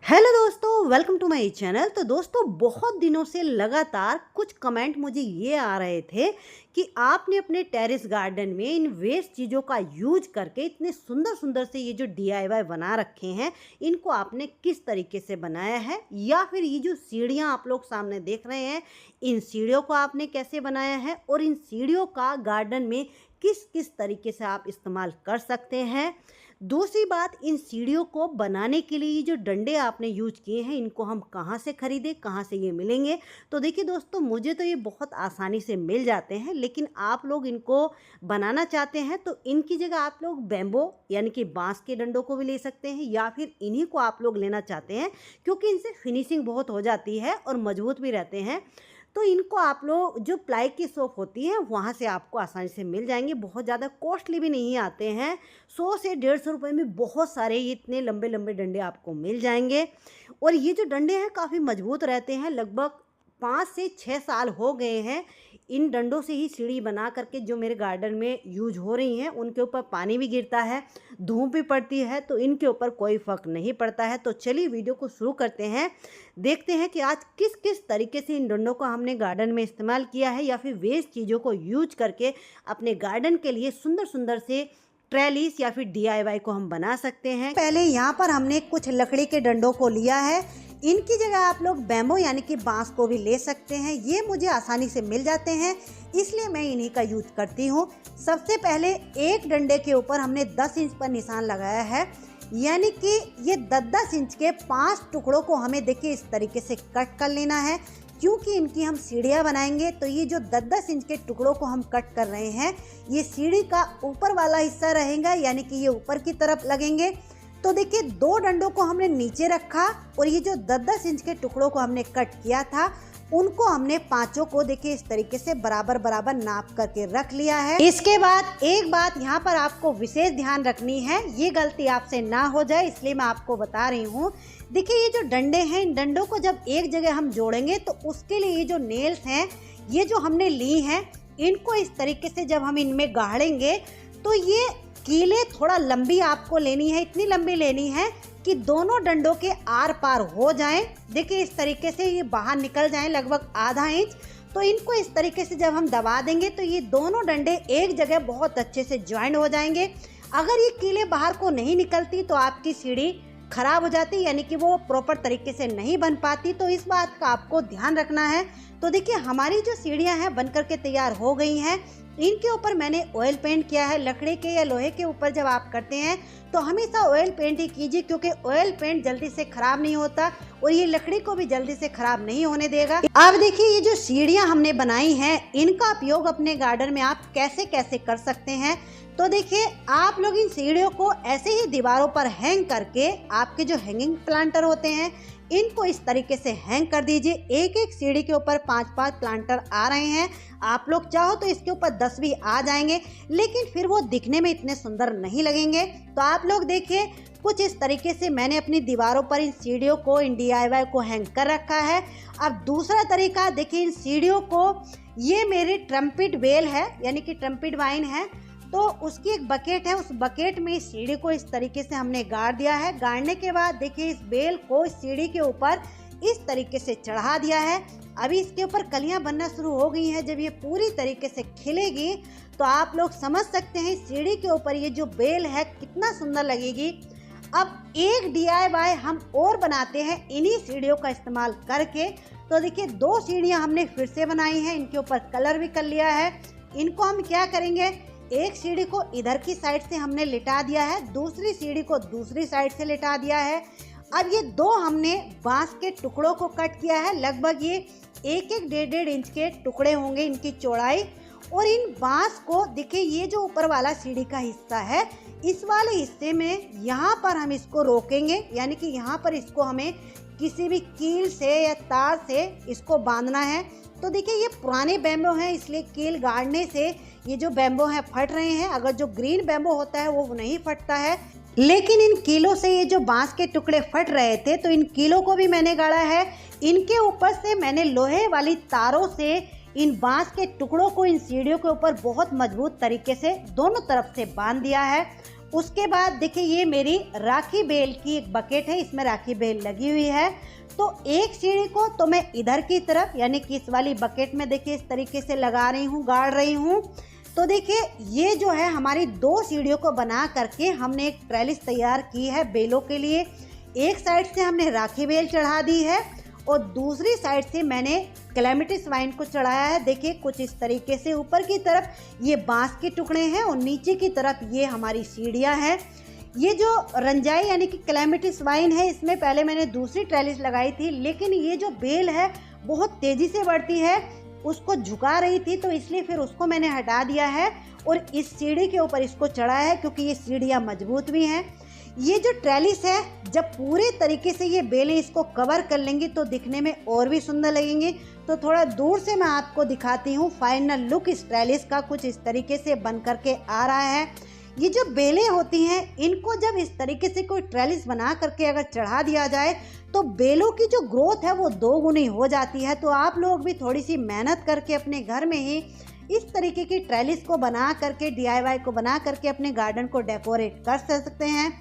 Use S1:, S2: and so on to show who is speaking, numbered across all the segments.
S1: Hello दोस्तों, welcome to my channel. तो दोस्तों, बहुत दिनों से लगातार कुछ कमेंट मुझे ये आ रहे थे कि आपने अपने टेरेस गार्डन में इन वेस्ट चीज़ों का यूज करके इतने सुंदर सुंदर से ये जो डीआईवाई बना रखे हैं, इनको आपने किस तरीके से बनाया है, या फिर ये जो सीढ़ियाँ आप लोग सामने देख रहे हैं, इन सीढ़ियों को आपने कैसे बनाया है, और इन सीढ़ियों का गार्डन में किस किस तरीके से आप इस्तेमाल कर सकते हैं। दूसरी बात, इन सीढ़ियों को बनाने के लिए ये जो डंडे आपने यूज किए हैं, इनको हम कहाँ से खरीदें, कहाँ से ये मिलेंगे। तो देखिए दोस्तों, मुझे तो ये बहुत आसानी से मिल जाते हैं, लेकिन आप लोग इनको बनाना चाहते हैं तो इनकी जगह आप लोग बैम्बो यानी कि बांस के डंडों को भी ले सकते हैं, या फिर इन्हीं को आप लोग लेना चाहते हैं क्योंकि इनसे फिनिशिंग बहुत हो जाती है और मजबूत भी रहते हैं। तो इनको आप लोग जो प्लाई की शॉप होती है वहाँ से आपको आसानी से मिल जाएंगे, बहुत ज़्यादा कॉस्टली भी नहीं आते हैं। 100 से 150 रुपये में बहुत सारे ये इतने लंबे लंबे डंडे आपको मिल जाएंगे। और ये जो डंडे हैं काफ़ी मजबूत रहते हैं, लगभग 5 से 6 साल हो गए हैं इन डंडों से ही सीढ़ी बना करके जो मेरे गार्डन में यूज हो रही हैं। उनके ऊपर पानी भी गिरता है, धूप भी पड़ती है, तो इनके ऊपर कोई फ़र्क नहीं पड़ता है। तो चलिए वीडियो को शुरू करते हैं, देखते हैं कि आज किस किस तरीके से इन डंडों को हमने गार्डन में इस्तेमाल किया है, या फिर वेस्ट चीज़ों को यूज करके अपने गार्डन के लिए सुंदर सुंदर से ट्रेलिस या फिर डीआईवाई को हम बना सकते हैं। पहले यहाँ पर हमने कुछ लकड़ी के डंडों को लिया है, इनकी जगह आप लोग बैम्बो यानी कि बांस को भी ले सकते हैं। ये मुझे आसानी से मिल जाते हैं, इसलिए मैं इन्हीं का यूज करती हूँ। सबसे पहले एक डंडे के ऊपर हमने 10 इंच पर निशान लगाया है, यानी कि ये 10-10 इंच के 5 टुकड़ों को हमें देखिए इस तरीके से कट कर लेना है। क्योंकि इनकी हम सीढ़ियाँ बनाएंगे तो ये जो 10-10 इंच के टुकड़ों को हम कट कर रहे हैं, ये सीढ़ी का ऊपर वाला हिस्सा रहेगा, यानी कि ये ऊपर की तरफ लगेंगे। तो देखिए 2 डंडों को हमने नीचे रखा और ये जो 10-10 इंच के टुकड़ों को हमने कट किया था, उनको हमने पांचों को देखिए इस तरीके से बराबर बराबर नाप करके रख लिया है। इसके बाद एक बात यहाँ पर आपको विशेष ध्यान रखनी है, ये गलती आपसे ना हो जाए इसलिए मैं आपको बता रही हूँ। देखिए ये जो डंडे हैं, इन डंडों को जब एक जगह हम जोड़ेंगे तो उसके लिए ये जो नेल्स हैं, ये जो हमने ली हैं, इनको इस तरीके से जब हम इनमें गाड़ेंगे तो ये कीलें थोड़ा लंबी आपको लेनी है, इतनी लंबी लेनी है कि दोनों डंडों के आर पार हो जाएं। देखिए इस तरीके से ये बाहर निकल जाएं, लगभग आधा इंच। तो इनको इस तरीके से जब हम दबा देंगे तो ये दोनों डंडे एक जगह बहुत अच्छे से ज्वाइन हो जाएंगे। अगर ये कीलें बाहर को नहीं निकलती तो आपकी सीढ़ी खराब हो जाती, यानी कि वो प्रॉपर तरीके से नहीं बन पाती। तो इस बात का आपको ध्यान रखना है। तो देखिए हमारी जो सीढ़ियाँ हैं बन करके तैयार हो गई हैं। इनके ऊपर मैंने ऑयल पेंट किया है। लकड़ी के या लोहे के ऊपर जब आप करते हैं तो हमेशा ऑयल पेंट ही कीजिए, क्योंकि ऑयल पेंट जल्दी से खराब नहीं होता और ये लकड़ी को भी जल्दी से खराब नहीं होने देगा। अब देखिए ये जो सीढ़ियाँ हमने बनाई हैं, इनका उपयोग अपने गार्डन में आप कैसे कैसे कर सकते हैं। तो देखिए आप लोग इन सीढ़ियों को ऐसे ही दीवारों पर हैंग करके, आपके जो हैंगिंग प्लांटर होते हैं इनको इस तरीके से हैंग कर दीजिए। एक एक सीढ़ी के ऊपर 5-5 प्लांटर आ रहे हैं। आप लोग चाहो तो इसके ऊपर 10 भी आ जाएंगे, लेकिन फिर वो दिखने में इतने सुंदर नहीं लगेंगे। तो आप लोग देखिए कुछ इस तरीके से मैंने अपनी दीवारों पर इन सीढ़ियों को, इन डीआईवाई को हैंग कर रखा है। अब दूसरा तरीका देखिए, इन सीढ़ियों को, ये मेरी ट्रम्पिट बेल है यानी कि ट्रम्पिट वाइन है, तो उसकी एक बकेट है, उस बकेट में इस सीढ़ी को इस तरीके से हमने गाड़ दिया है। गाड़ने के बाद देखिए इस बेल को इस सीढ़ी के ऊपर इस तरीके से चढ़ा दिया है। अभी इसके ऊपर कलियां बनना शुरू हो गई हैं। जब ये पूरी तरीके से खिलेगी तो आप लोग समझ सकते हैं सीढ़ी के ऊपर ये जो बेल है कितना सुंदर लगेगी। अब एक डीआईवाई हम और बनाते हैं इन्हीं सीढ़ियों का इस्तेमाल करके। तो देखिए 2 सीढ़ियाँ हमने फिर से बनाई हैं, इनके ऊपर कलर भी कर लिया है। इनको हम क्या करेंगे, एक सीढ़ी को इधर की साइड से हमने लिटा दिया है, दूसरी सीढ़ी को दूसरी साइड से लिटा दिया है। अब ये 2 हमने बांस के टुकड़ों को कट किया है, लगभग ये 1-1, 1.5 इंच के टुकड़े होंगे इनकी चौड़ाई। और इन बांस को देखिए ये जो ऊपर वाला सीढ़ी का हिस्सा है, इस वाले हिस्से में यहाँ पर हम इसको रोकेंगे, यानी कि यहाँ पर इसको हमें किसी भी कील से या तार से इसको बांधना है। तो देखिए ये पुराने बैम्बो हैं, इसलिए कील गाड़ने से ये जो बैम्बो है फट रहे हैं। अगर जो ग्रीन बैम्बो होता है वो नहीं फटता है, लेकिन इन कीलों से ये जो बांस के टुकड़े फट रहे थे, तो इन कीलों को भी मैंने गाड़ा है। इनके ऊपर से मैंने लोहे वाली तारों से इन बांस के टुकड़ों को इन सीढ़ियों के ऊपर बहुत मजबूत तरीके से दोनों तरफ से बांध दिया है। उसके बाद देखिए ये मेरी राखी बेल की एक बकेट है, इसमें राखी बेल लगी हुई है। तो एक सीढ़ी को तो मैं इधर की तरफ यानी कि इस वाली बकेट में देखिए इस तरीके से लगा रही हूँ, गाड़ रही हूँ। तो देखिए ये जो है हमारी 2 सीढ़ियों को बना करके हमने एक ट्रेलिस तैयार की है बेलों के लिए। एक साइड से हमने राखी बेल चढ़ा दी है और दूसरी साइड से मैंने क्लैमिटिस वाइन को चढ़ाया है। देखिए कुछ इस तरीके से ऊपर की तरफ ये बांस के टुकड़े हैं और नीचे की तरफ ये हमारी सीढ़ियाँ हैं। ये जो रंजाई यानी कि क्लैमिटिस वाइन है, इसमें पहले मैंने दूसरी ट्रेलिस लगाई थी, लेकिन ये जो बेल है बहुत तेज़ी से बढ़ती है, उसको झुका रही थी, तो इसलिए फिर उसको मैंने हटा दिया है और इस सीढ़ी के ऊपर इसको चढ़ाया है क्योंकि ये सीढ़ियाँ मजबूत भी हैं। ये जो ट्रेलिस है जब पूरे तरीके से ये बेलें इसको कवर कर लेंगी तो दिखने में और भी सुंदर लगेंगी। तो थोड़ा दूर से मैं आपको दिखाती हूँ फाइनल लुक इस ट्रेलिस का कुछ इस तरीके से बन करके आ रहा है। ये जो बेलें होती हैं इनको जब इस तरीके से कोई ट्रेलिस बना करके अगर चढ़ा दिया जाए तो बेलों की जो ग्रोथ है वो 2 गुनी हो जाती है। तो आप लोग भी थोड़ी सी मेहनत करके अपने घर में ही इस तरीके की ट्रेलिस को बना करके DIY को बना करके अपने गार्डन को डेकोरेट कर सकते हैं।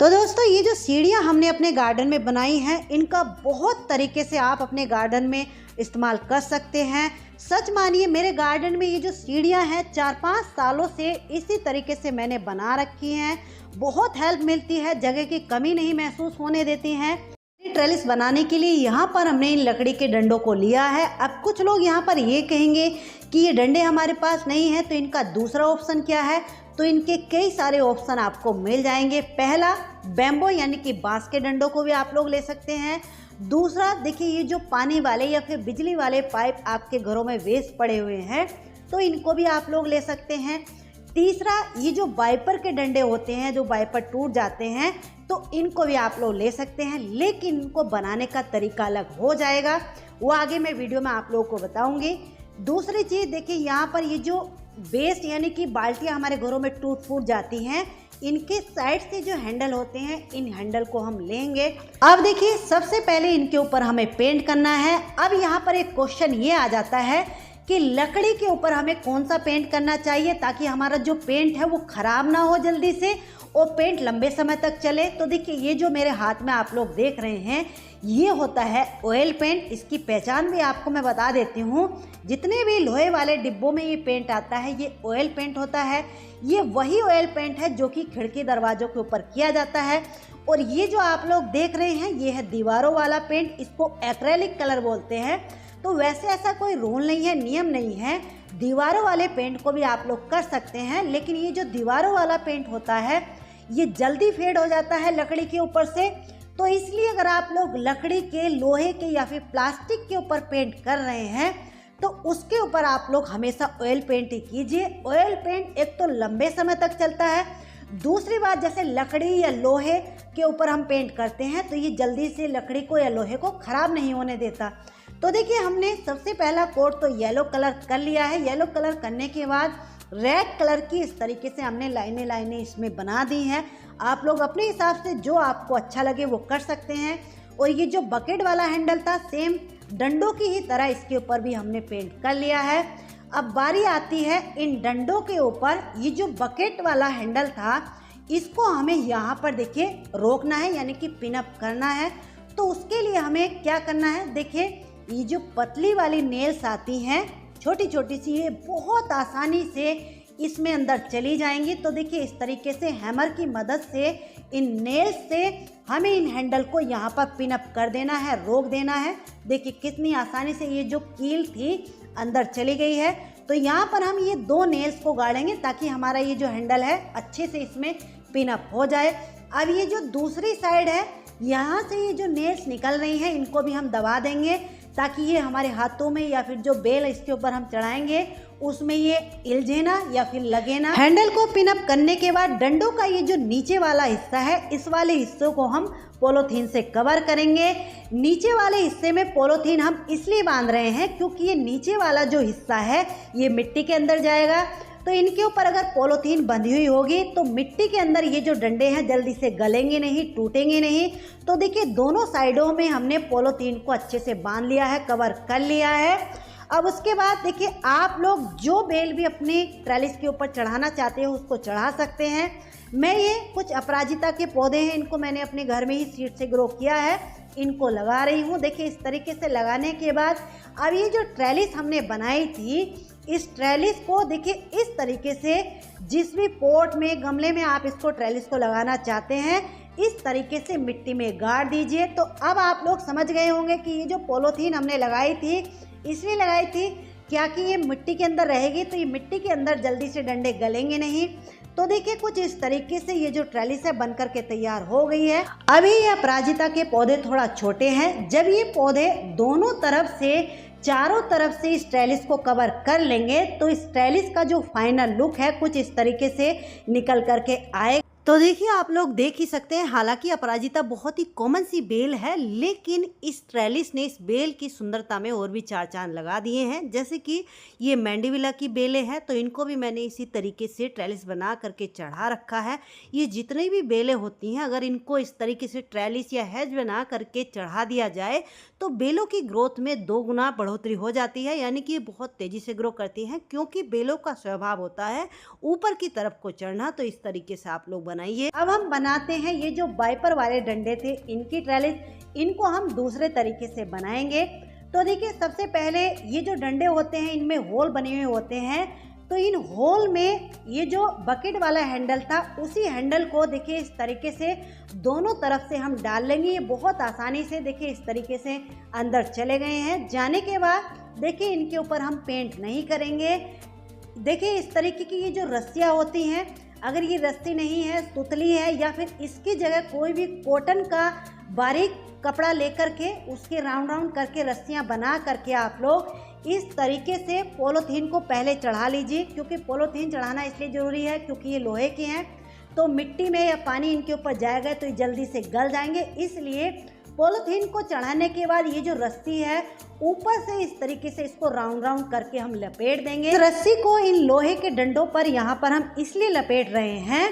S1: तो दोस्तों ये जो सीढ़ियाँ हमने अपने गार्डन में बनाई हैं इनका बहुत तरीके से आप अपने गार्डन में इस्तेमाल कर सकते हैं। सच मानिए मेरे गार्डन में ये जो सीढ़ियाँ हैं 4-5 सालों से इसी तरीके से मैंने बना रखी हैं। बहुत हेल्प मिलती है, जगह की कमी नहीं महसूस होने देती हैं। ट्रेलिस बनाने के लिए यहाँ पर हमने इन लकड़ी के डंडों को लिया है। अब कुछ लोग यहाँ पर ये कहेंगे कि ये डंडे हमारे पास नहीं है तो इनका दूसरा ऑप्शन क्या है, तो इनके कई सारे ऑप्शन आपको मिल जाएंगे। पहला बैम्बो यानी कि बांस के डंडों को भी आप लोग ले सकते हैं। दूसरा देखिए ये जो पानी वाले या फिर बिजली वाले पाइप आपके घरों में वेस्ट पड़े हुए हैं तो इनको भी आप लोग ले सकते हैं। तीसरा ये जो वाइपर के डंडे होते हैं जो वाइपर टूट जाते हैं तो इनको भी आप लोग ले सकते हैं, लेकिन इनको बनाने का तरीका अलग हो जाएगा, वो आगे मैं वीडियो में आप लोगों को बताऊंगी। दूसरी चीज़ देखिए यहाँ पर ये जो वेस्ट यानी कि बाल्टियाँ हमारे घरों में टूट फूट जाती हैं, इनके साइड से जो हैंडल होते हैं इन हैंडल को हम लेंगे। अब देखिए सबसे पहले इनके ऊपर हमें पेंट करना है। अब यहाँ पर एक क्वेश्चन ये आ जाता है कि लकड़ी के ऊपर हमें कौन सा पेंट करना चाहिए ताकि हमारा जो पेंट है वो ख़राब ना हो जल्दी से और पेंट लंबे समय तक चले। तो देखिए ये जो मेरे हाथ में आप लोग देख रहे हैं ये होता है ऑयल पेंट। इसकी पहचान भी आपको मैं बता देती हूँ। जितने भी लोहे वाले डिब्बों में ये पेंट आता है ये ऑयल पेंट होता है। ये वही ऑयल पेंट है जो कि खिड़की दरवाज़ों के ऊपर किया जाता है। और ये जो आप लोग देख रहे हैं ये है दीवारों वाला पेंट, इसको एक्रेलिक कलर बोलते हैं। तो वैसे ऐसा कोई रूल नहीं है, नियम नहीं है, दीवारों वाले पेंट को भी आप लोग कर सकते हैं, लेकिन ये जो दीवारों वाला पेंट होता है ये जल्दी फेड हो जाता है लकड़ी के ऊपर से। तो इसलिए अगर आप लोग लकड़ी के, लोहे के या फिर प्लास्टिक के ऊपर पेंट कर रहे हैं तो उसके ऊपर आप लोग हमेशा ऑयल पेंट ही कीजिए। ऑयल पेंट एक तो लंबे समय तक चलता है, दूसरी बात जैसे लकड़ी या लोहे के ऊपर हम पेंट करते हैं तो ये जल्दी से लकड़ी को या लोहे को ख़राब नहीं होने देता। तो देखिए हमने सबसे पहला कोट तो येलो कलर कर लिया है। येलो कलर करने के बाद रेड कलर की इस तरीके से हमने लाइनें लाइनें इसमें बना दी हैं। आप लोग अपने हिसाब से जो आपको अच्छा लगे वो कर सकते हैं। और ये जो बकेट वाला हैंडल था सेम डंडों की ही तरह इसके ऊपर भी हमने पेंट कर लिया है। अब बारी आती है इन डंडों के ऊपर। ये जो बकेट वाला हैंडल था इसको हमें यहाँ पर देखिए रोकना है यानी कि पिन अप करना है। तो उसके लिए हमें क्या करना है, देखिए ये जो पतली वाली नेल्स आती हैं छोटी छोटी सी, ये बहुत आसानी से इसमें अंदर चली जाएंगी। तो देखिए इस तरीके से हैमर की मदद से इन नेल्स से हमें इन हैंडल को यहाँ पर पिन अप कर देना है, रोक देना है। देखिए कितनी आसानी से ये जो कील थी अंदर चली गई है। तो यहाँ पर हम ये 2 नेल्स को गाड़ेंगे ताकि हमारा ये जो हैंडल है अच्छे से इसमें पिन अप हो जाए। अब ये जो दूसरी साइड है यहाँ से ये जो नेल्स निकल रही हैं इनको भी हम दबा देंगे ताकि ये हमारे हाथों में या फिर जो बेल इसके ऊपर हम चढ़ाएंगे उसमें ये इलझे ना या फिर लगे ना। हैंडल को पिन अप करने के बाद डंडों का ये जो नीचे वाला हिस्सा है इस वाले हिस्से को हम पॉलीथीन से कवर करेंगे। नीचे वाले हिस्से में पॉलीथीन हम इसलिए बांध रहे हैं क्योंकि ये नीचे वाला जो हिस्सा है ये मिट्टी के अंदर जाएगा। तो इनके ऊपर अगर पॉलीथीन बंधी हुई होगी तो मिट्टी के अंदर ये जो डंडे हैं जल्दी से गलेंगे नहीं, टूटेंगे नहीं। तो देखिए दोनों साइडों में हमने पॉलीथीन को अच्छे से बांध लिया है, कवर कर लिया है। अब उसके बाद देखिए आप लोग जो बेल भी अपनी ट्रेलिस के ऊपर चढ़ाना चाहते हो उसको चढ़ा सकते हैं, मैं ये कुछ अपराजिता के पौधे हैं, इनको मैंने अपने घर में ही सीड से ग्रो किया है, इनको लगा रही हूँ। देखिए इस तरीके से लगाने के बाद अब ये जो ट्रेलिस हमने बनाई थी, इस ट्रेलिस को देखिए इस तरीके से जिस भी पॉट में, गमले में आप इसको ट्रेलिस को लगाना चाहते हैं, इस तरीके से मिट्टी में गाड़ दीजिए। तो अब आप लोग समझ गए होंगे कि ये जो पॉलीथीन हमने लगाई थी, इसलिए लगाई थी क्या कि ये मिट्टी के अंदर रहेगी तो ये मिट्टी के अंदर जल्दी से डंडे गलेंगे नहीं। तो देखिए कुछ इस तरीके से ये जो ट्रेलिस है बनकर के तैयार हो गई है। अभी ये अपराजिता के पौधे थोड़ा छोटे हैं, जब ये पौधे दोनों तरफ से, चारों तरफ से इस ट्रेलिस को कवर कर लेंगे तो इस ट्रेलिस का जो फाइनल लुक है कुछ इस तरीके से निकल करके आएगा। तो देखिए आप लोग देख ही सकते हैं, हालांकि अपराजिता बहुत ही कॉमन सी बेल है, लेकिन इस ट्रेलिस ने इस बेल की सुंदरता में और भी चार चांद लगा दिए हैं। जैसे कि ये मैंडीविला की बेलें हैं, तो इनको भी मैंने इसी तरीके से ट्रेलिस बना करके चढ़ा रखा है। ये जितनी भी बेलें होती हैं, अगर इनको इस तरीके से ट्रेलिस या हैज बना करके चढ़ा दिया जाए तो बेलों की ग्रोथ में 2 गुना बढ़ोतरी हो जाती है, यानी कि ये बहुत तेज़ी से ग्रो करती हैं, क्योंकि बेलों का स्वभाव होता है ऊपर की तरफ को चढ़ना। तो इस तरीके से आप लोग बनाइए। अब हम बनाते हैं ये जो वाइपर वाले डंडे थे इनकी ट्रेलिस, इनको हम दूसरे तरीके से बनाएंगे। तो देखिए सबसे पहले ये जो डंडे होते हैं इनमें होल बने हुए होते हैं, तो इन होल में ये जो बकेट वाला हैंडल था, उसी हैंडल को देखिए इस तरीके से दोनों तरफ से हम डाल लेंगे। ये बहुत आसानी से देखिए इस तरीके से अंदर चले गए हैं। जाने के बाद देखिए इनके ऊपर हम पेंट नहीं करेंगे। देखिए इस तरीके की ये जो रस्सियाँ होती हैं, अगर ये रस्सी नहीं है, सुतली है, या फिर इसकी जगह कोई भी कॉटन का बारीक कपड़ा लेकर के उसके राउंड राउंड करके रस्सियाँ बना करके आप लोग इस तरीके से पॉलीथीन को पहले चढ़ा लीजिए। क्योंकि पॉलीथीन चढ़ाना इसलिए ज़रूरी है क्योंकि ये लोहे के हैं, तो मिट्टी में या पानी इनके ऊपर जाएगा तो ये जल्दी से गल जाएंगे। इसलिए पॉलीथीन को चढ़ाने के बाद ये जो रस्सी है ऊपर से इस तरीके से इसको राउंड राउंड करके हम लपेट देंगे। तो रस्सी को इन लोहे के डंडों पर यहाँ पर हम इसलिए लपेट रहे हैं,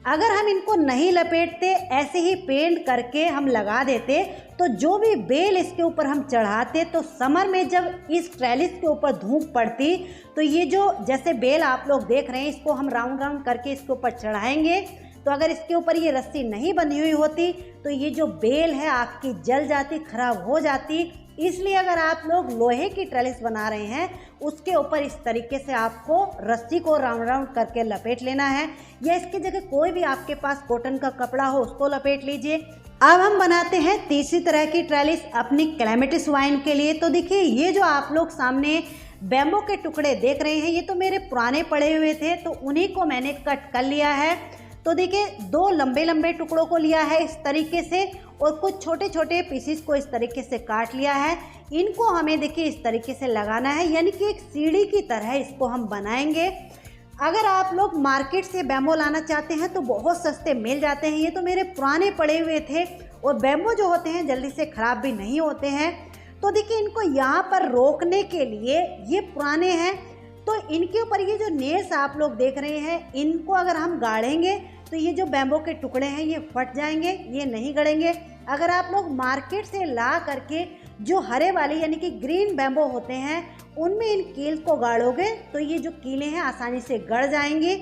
S1: अगर हम इनको नहीं लपेटते, ऐसे ही पेंट करके हम लगा देते, तो जो भी बेल इसके ऊपर हम चढ़ाते, तो समर में जब इस ट्रेलिस के ऊपर धूप पड़ती तो ये जो जैसे बेल आप लोग देख रहे हैं, इसको हम राउंड राउंड करके इसके ऊपर चढ़ाएंगे, तो अगर इसके ऊपर ये रस्सी नहीं बंधी हुई होती तो ये जो बेल है आपकी जल जाती, खराब हो जाती। इसलिए अगर आप लोग लोहे की ट्रेलिस बना रहे हैं, उसके ऊपर इस तरीके से आपको रस्सी को राउंड राउंड करके लपेट लेना है, या इसकी जगह कोई भी आपके पास कॉटन का कपड़ा हो उसको लपेट लीजिए। अब हम बनाते हैं तीसरी तरह की ट्रेलिस अपनी क्लैमिटिस वाइन के लिए। तो देखिए ये जो आप लोग सामने बैम्बू के टुकड़े देख रहे हैं, ये तो मेरे पुराने पड़े हुए थे, तो उन्हीं को मैंने कट कर लिया है। तो देखिए 2 लंबे लंबे टुकड़ों को लिया है इस तरीके से, और कुछ छोटे छोटे पीसेस को इस तरीके से काट लिया है। इनको हमें देखिए इस तरीके से लगाना है, यानी कि एक सीढ़ी की तरह इसको हम बनाएंगे। अगर आप लोग मार्केट से बैम्बू लाना चाहते हैं तो बहुत सस्ते मिल जाते हैं। ये तो मेरे पुराने पड़े हुए थे, और बैम्बू जो होते हैं जल्दी से ख़राब भी नहीं होते हैं। तो देखिए इनको यहाँ पर रोकने के लिए, ये पुराने हैं तो इनके ऊपर ये जो नेल्स आप लोग देख रहे हैं, इनको अगर हम गाड़ेंगे तो ये जो बैम्बू के टुकड़े हैं ये फट जाएंगे, ये नहीं गड़ेंगे। अगर आप लोग मार्केट से ला करके जो हरे वाले यानी कि ग्रीन बैम्बू होते हैं, उनमें इन कील को गाड़ोगे तो ये जो कीलें हैं आसानी से गड़ जाएंगी।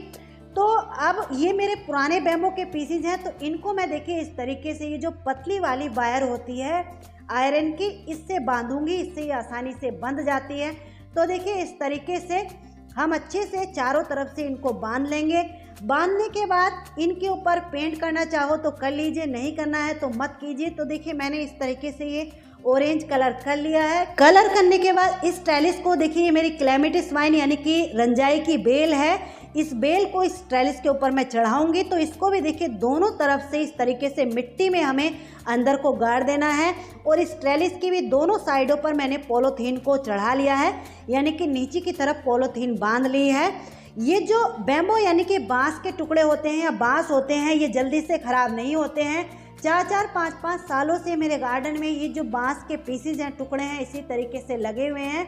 S1: तो अब ये मेरे पुराने बैम्बू के पीसेज हैं, तो इनको मैं देखिए इस तरीके से, ये जो पतली वाली वायर होती है आयरन की, इससे बांधूंगी, इससे ये आसानी से बंध जाती है। तो देखिए इस तरीके से हम अच्छे से चारों तरफ से इनको बांध लेंगे। बांधने के बाद इनके ऊपर पेंट करना चाहो तो कर लीजिए, नहीं करना है तो मत कीजिए। तो देखिए मैंने इस तरीके से ये ऑरेंज कलर कर लिया है। कलर करने के बाद इस ट्रेलिस को देखिए, ये मेरी क्लैमिटिस वाइन यानी कि रंजाई की बेल है, इस बेल को इस ट्रेलिस के ऊपर मैं चढ़ाऊंगी। तो इसको भी देखिए दोनों तरफ से इस तरीके से मिट्टी में हमें अंदर को गाड़ देना है, और इस ट्रेलिस की भी दोनों साइडों पर मैंने पॉलीथीन को चढ़ा लिया है, यानी कि नीचे की तरफ पॉलीथीन बांध ली है। ये जो बैम्बू यानी कि बांस के टुकड़े होते हैं या बांस होते हैं, ये जल्दी से ख़राब नहीं होते हैं। 4-4, 5-5 सालों से मेरे गार्डन में ये जो बांस के पीसेज हैं, टुकड़े हैं, इसी तरीके से लगे हुए हैं।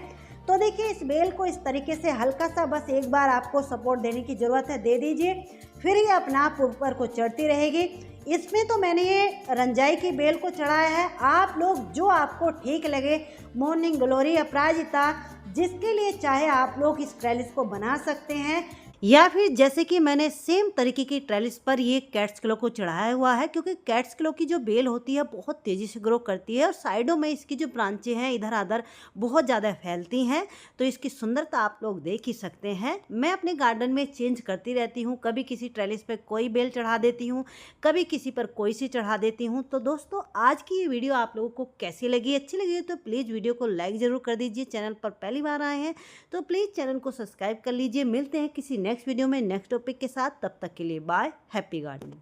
S1: तो देखिए इस बेल को इस तरीके से हल्का सा बस एक बार आपको सपोर्ट देने की ज़रूरत है, दे दीजिए, फिर ये अपने आप ऊपर को चढ़ती रहेगी। इसमें तो मैंने ये रंजाई की बेल को चढ़ाया है। आप लोग जो आपको ठीक लगे, मॉर्निंग ग्लोरी, अपराजिता, जिसके लिए चाहे आप लोग इस ट्रेलिस को बना सकते हैं। या फिर जैसे कि मैंने सेम तरीके की ट्रेलिस पर ये कैट्स क्लो को चढ़ाया हुआ है, क्योंकि कैट्स क्लो की जो बेल होती है बहुत तेज़ी से ग्रो करती है और साइडों में इसकी जो ब्रांचें हैं इधर उधर बहुत ज़्यादा फैलती हैं, तो इसकी सुंदरता आप लोग देख ही सकते हैं। मैं अपने गार्डन में चेंज करती रहती हूँ, कभी किसी ट्रेलिस पे कोई बेल चढ़ा देती हूँ, कभी किसी पर कोई सी चढ़ा देती हूँ। तो दोस्तों आज की ये वीडियो आप लोगों को कैसी लगी? अच्छी लगी है तो प्लीज़ वीडियो को लाइक ज़रूर कर दीजिए। चैनल पर पहली बार आए हैं तो प्लीज़ चैनल को सब्सक्राइब कर लीजिए। मिलते हैं किसी नेक्स्ट वीडियो में नेक्स्ट टॉपिक के साथ, तब तक के लिए बाय। Happy gardening.